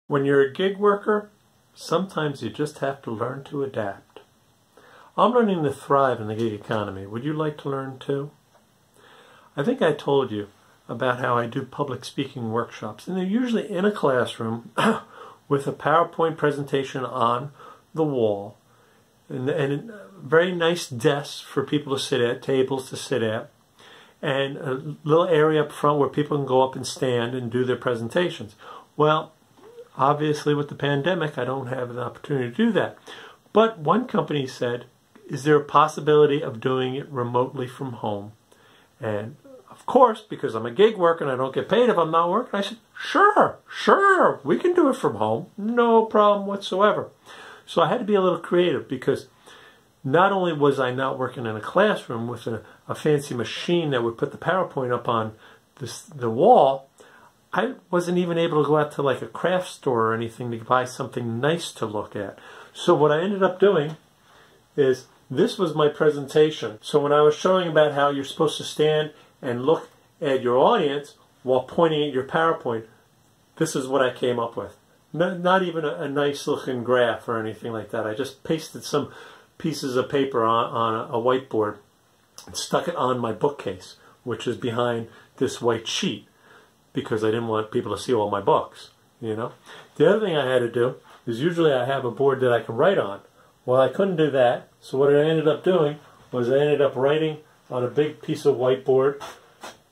When you're a gig worker, sometimes you just have to learn to adapt. I'm learning to thrive in the gig economy. Would you like to learn too? I think I told you about how I do public speaking workshops, and they're usually in a classroom with a PowerPoint presentation on the wall and very nice desks for people to sit at, tables to sit at, and a little area up front where people can go up and stand and do their presentations. Well, obviously with the pandemic, I don't have an opportunity to do that. But one company said, is there a possibility of doing it remotely from home? And of course, because I'm a gig worker and I don't get paid if I'm not working, I said, sure, we can do it from home. No problem whatsoever. So I had to be a little creative because not only was I not working in a classroom with a fancy machine that would put the PowerPoint up on the wall, I wasn't even able to go out to like a craft store or anything to buy something nice to look at. So what I ended up doing is, this was my presentation. So when I was showing about how you're supposed to stand and look at your audience while pointing at your PowerPoint, this is what I came up with. Not even a nice looking graph or anything like that. I just pasted some pieces of paper on a whiteboard and stuck it on my bookcase, which is behind this white sheet, because I didn't want people to see all my books, you know. The other thing I had to do is, usually I have a board that I can write on. Well, I couldn't do that, so what I ended up doing was I ended up writing on a big piece of whiteboard,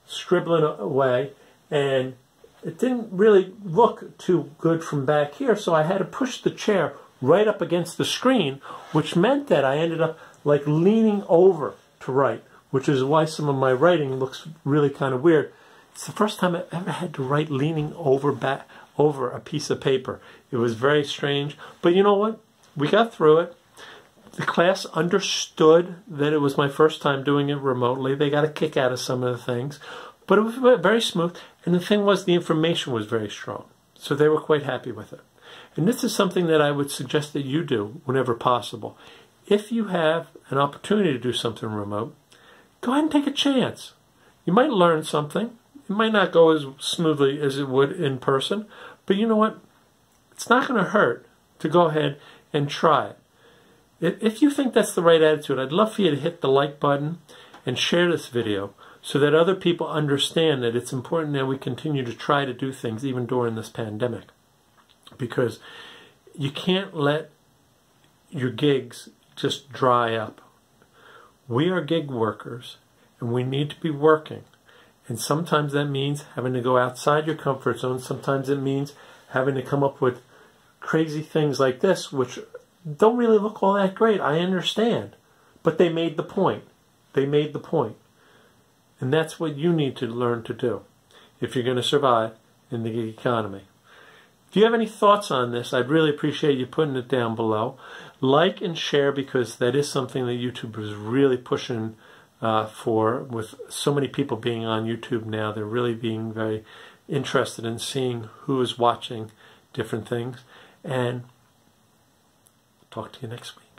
scribbling away, and it didn't really look too good from back here, so I had to push the chair right up against the screen, which meant that I ended up like leaning over to write, which is why some of my writing looks really kind of weird. It's the first time I ever had to write leaning over a piece of paper. It was very strange, but you know what? We got through it. The class understood that it was my first time doing it remotely. They got a kick out of some of the things, but it was very smooth. And the thing was, the information was very strong, so they were quite happy with it. And this is something that I would suggest that you do whenever possible. If you have an opportunity to do something remote, go ahead and take a chance. You might learn something. It might not go as smoothly as it would in person, but you know what? It's not going to hurt to go ahead and try it. If you think that's the right attitude, I'd love for you to hit the like button and share this video so that other people understand that it's important that we continue to try to do things even during this pandemic. Because you can't let your gigs just dry up. We are gig workers and we need to be working. And sometimes that means having to go outside your comfort zone. Sometimes it means having to come up with crazy things like this, which don't really look all that great. I understand. But they made the point. They made the point. And that's what you need to learn to do if you're going to survive in the gig economy. If you have any thoughts on this, I'd really appreciate you putting it down below. Like and share, because that is something that YouTube is really pushing for. With so many people being on YouTube now, they're really being very interested in seeing who is watching different things. And talk to you next week.